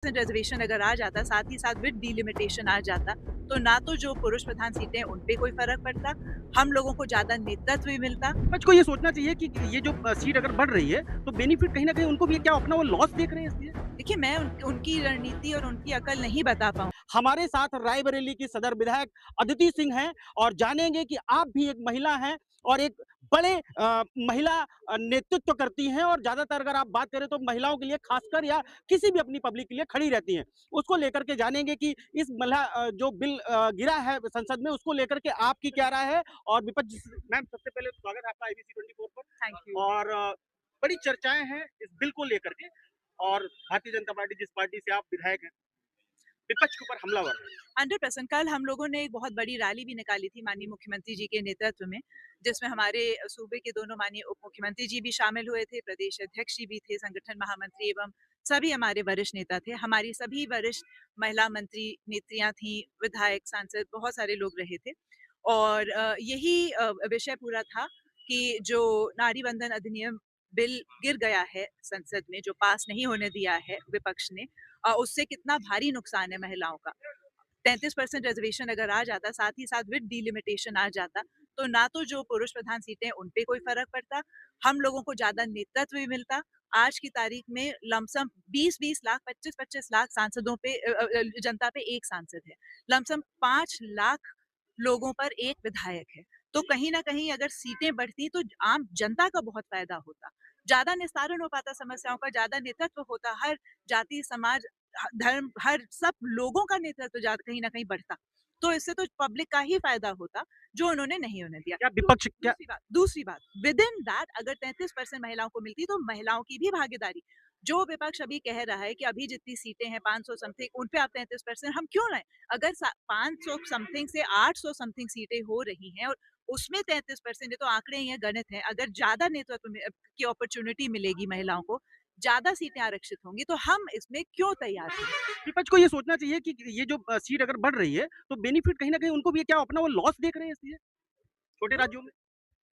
35% reservation अगर आ जाता, साथ ही साथ विद डिलिमिटेशन आ जाता, तो ना तो जो पुरुष प्रधान सीटें हैं, उन पे कोई फ़र्क पड़ता, हम लोगों को ज़्यादा नेतृत्व भी मिलता। विपक्ष को ये सोचना चाहिए कि ये जो सीट अगर बढ़ रही है, तो बेनिफिट कहीं न कहीं उनको भी है, क्या अपना वो लॉस देख रहे हैं इसलिए? देखिए, मैं उनकी रणनीति और उनकी अकल नहीं बता पाऊँ। हमारे साथ रायबरेली की सदर विधायक अदिति सिंह हैं और जानेंगे कि आप भी एक महिला हैं और एक बड़े महिला नेतृत्व करती हैं और ज़्यादातर अगर आप बात करें तो महिलाओं के लिए खासकर या किसी भी अपनी पब्लिक के लिए खड़ी रहती हैं। उसको लेकर के जानेंगे कि इस जो बिल गिरा है संसद में उसको लेकर के आपकी क्या राय है और विपक्ष मैम सबसे पहले स्वागत है आपका आईबीसी 24 थैंक पर यू। और बड़ी चर्चाएं हैं इस बिल को लेकर के और भारतीय जनता पार्टी जिस पार्टी से आप विधायक हैं विपक्ष के ऊपर हमलावर है। 100% कल हम लोगों ने एक बहुत बड़ी रैली भी निकाली थी माननीय मुख्यमंत्री जी के नेतृत्व में, जिसमें हमारे सूबे के दोनों माननीय उप मुख्यमंत्री जी भी शामिल हुए थे, प्रदेश अध्यक्ष जी भी थे, संगठन महामंत्री एवं सभी हमारे वरिष्ठ नेता थे। हमारी सभी वरिष्ठ महिला मंत्री नेत्रियाँ थीं, विधायक, सांसद बहुत सारे लोग रहे थे और यही विषय पूरा था कि जो नारी बंधन अधिनियम बिल गिर गया है संसद में, जो पास नहीं होने दिया है विपक्ष ने, उससे कितना भारी नुकसान है महिलाओं का। 33% रिजर्वेशन अगर आ जाता, साथ ही साथ विद डिलिमिटेशन आ जाता, तो ना तो जो पुरुष प्रधान सीटें हैं, उन पे कोई फ़र्क पड़ता, हम लोगों को ज़्यादा नेतृत्व भी मिलता। आज की तारीख में लमसम 20-20 लाख, 25-25 लाख सांसदों पे जनता पे 1 सांसद है। लमसम 5 लाख लोगों पर 1 विधायक है। तो कहीं न कहीं अगर सीटें बढ़ती तो आम जनता का बहुत फ़ायदा होता। ज़्यादा निस्तारण हो पाता समस्याओं का, ज़्यादा नेतृत्व होता, हर जाति, समाज, धर्म, हर सब लोगों का नेतृत्व कहीं न कहीं बढ़ता। तो इससे तो पब्लिक का ही फ़ायदा होता, जो उन्होंने नहीं होने दिया। क्या दू विपक्ष क्या दूसरी बात, विदिन दैट अगर 33% महिलाओं को मिलती तो महिलाओं की भी भागीदारी, जो विपक्ष अभी कह रहा है कि अभी जितनी सीटें हैं 500 समथिंग, उन पे आप 33% हम क्यों लाएँ? अगर सा 500 समथिंग से 800 समथिंग सीटें हो रही हैं और उसमें 33%, ये तो आंकड़े ही हैं, गणित है। अगर ज़्यादा नेतृत्व में की अपॉर्च्युनिटी मिलेगी महिलाओं को, ज़्यादा सीटें आरक्षित होंगी, तो हम इसमें क्यों तैयार हैं? विपक्ष को ये सोचना चाहिए कि ये जो सीट अगर बढ़ रही है, तो बेनिफिट कहीं न कहीं उनको भी है, क्या अपना वो लॉस देख रहे हैं इसलिए, छोटे राज्यों में?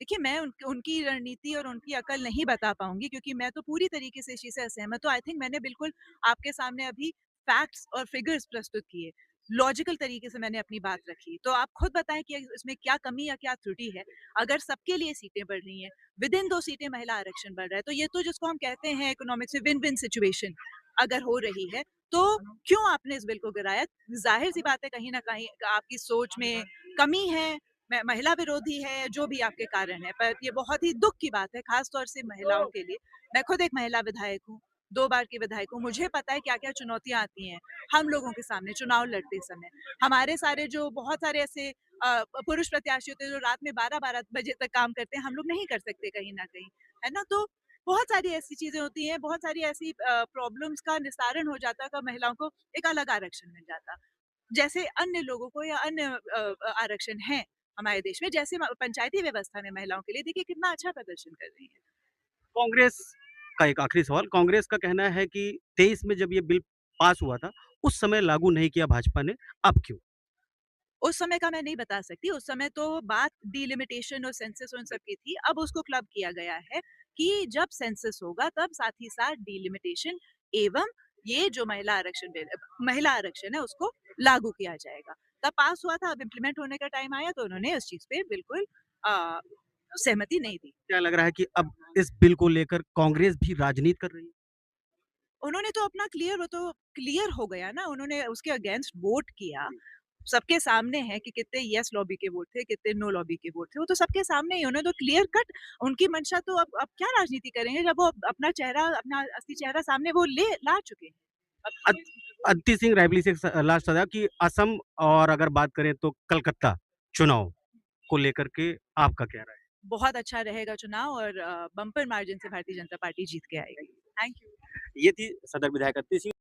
देखिए, मैं उनकी रणनीति और उनकी अकल नहीं बता पाऊँगी क्योंकि मैं तो पूरी तरीके से इस चीज़ से असहमत हूँ। आई थिंक मैंने बिल्कुल आपके सामने अभी फैक्ट्स और फिगर्स प्रस्तुत किए। लॉजिकल तरीके से मैंने अपनी बात रखी। तो आप खुद बताएँ कि इसमें क्या कमी या क्या त्रुटि है? अगर सबके लिए सीटें बढ़ रही हैं, विदिन 2 सीटें महिला आरक्षण बढ़ रहा है, तो ये तो जिसको हम कहते हैं इकोनॉमिक्स में विन-विन सिचुएशन अगर हो रही है, तो क्यों आपने इस बिल को गिराया? ज़ाहिर-सी बात है कहीं न कहीं आपकी सोच में कमी है, महिला विरोधी है, जो भी आपके कारण है, पर ये बहुत ही दुःख की बात है, ख़ास तौर से महिलाओं के लिए। मैं खुद एक महिला विधायक हूँ, 2 बार की विधायक हूँ, मुझे पता है क्या-क्या चुनौतियाँ आती हैं, हम लोगों के सामने चुनाव लड़ते समय। हमारे सारे जो बहुत सारे ऐसे पुरुष प्रत्याशी होते हैं, जो रात में 12-12 बजे तक काम करते हैं, हम लोग नहीं कर सकते कहीं न कहीं, है ना? तो बहुत सारी ऐसी चीज़ें होती हैं, बहुत सारी ऐसी प्रॉब्लम्स का निस्तारण हो जाता, अगर महिलाओं को एक अलग आरक्षण मिल जाता। जैसे अन्य लोगों को या अन्य आरक्षण हैं हमारे देश में, जैसे पंचायती व्यवस्था में महिलाओं के लिए देखिए कितना अच्छा प्रदर्शन कर रही हैं। कांग्रेस का एक आखिरी सवाल, कांग्रेस का कहना है कि 23 में जब ये बिल पास हुआ था, उस समय लागू नहीं किया भाजपा ने, अब क्यों? उस समय का मैं नहीं बता सकती, उस समय तो बात डिलिमिटेशन और सेंसस उन सब की थी, अब उसको क्लब किया गया है कि जब सेंसस होगा तब साथ ही साथ डिलिमिटेशन एवं ये जो महिला आरक्षण है उसको लागू किया जाएगा। तब पास हुआ था, अब इम्प्लीमेंट होने का टाइम आया तो उन्होंने इस चीज़ पे बिल्कुल अ, सहमति नहीं दी। क्या लग रहा है कि अब इस बिल को लेकर कांग्रेस भी राजनीति कर रही है? उन्होंने तो अपना वो तो क्लियर हो गया ना, उन्होंने उसके अगेंस्ट वोट किया। सबके सामने है कि कितने येस लॉबी के वोट थे, कितने नो लॉबी के वोट थे, वो तो सबके सामने ही है। उन्होंने तो क्लियर कट उनकी मंशा तो अब क्या राजनीति करेंगे जब वो अपना चेहरा, अपना असली चेहरा सामने वो ला चुके हैं। अब अद क्यों वो अदिति सिंह रायबरेली से एक लास्ट सवाल कि असम और अगर बात करें तो कलकत्ता चुनाव को लेकर के आपका क्या राय है? बहुत अच्छा रहेगा चुनाव और बम्पर मार्जिन से भारतीय जनता पार्टी जीत के आएगी। Thank you. ये थी सदर विधायक अदिति सिंह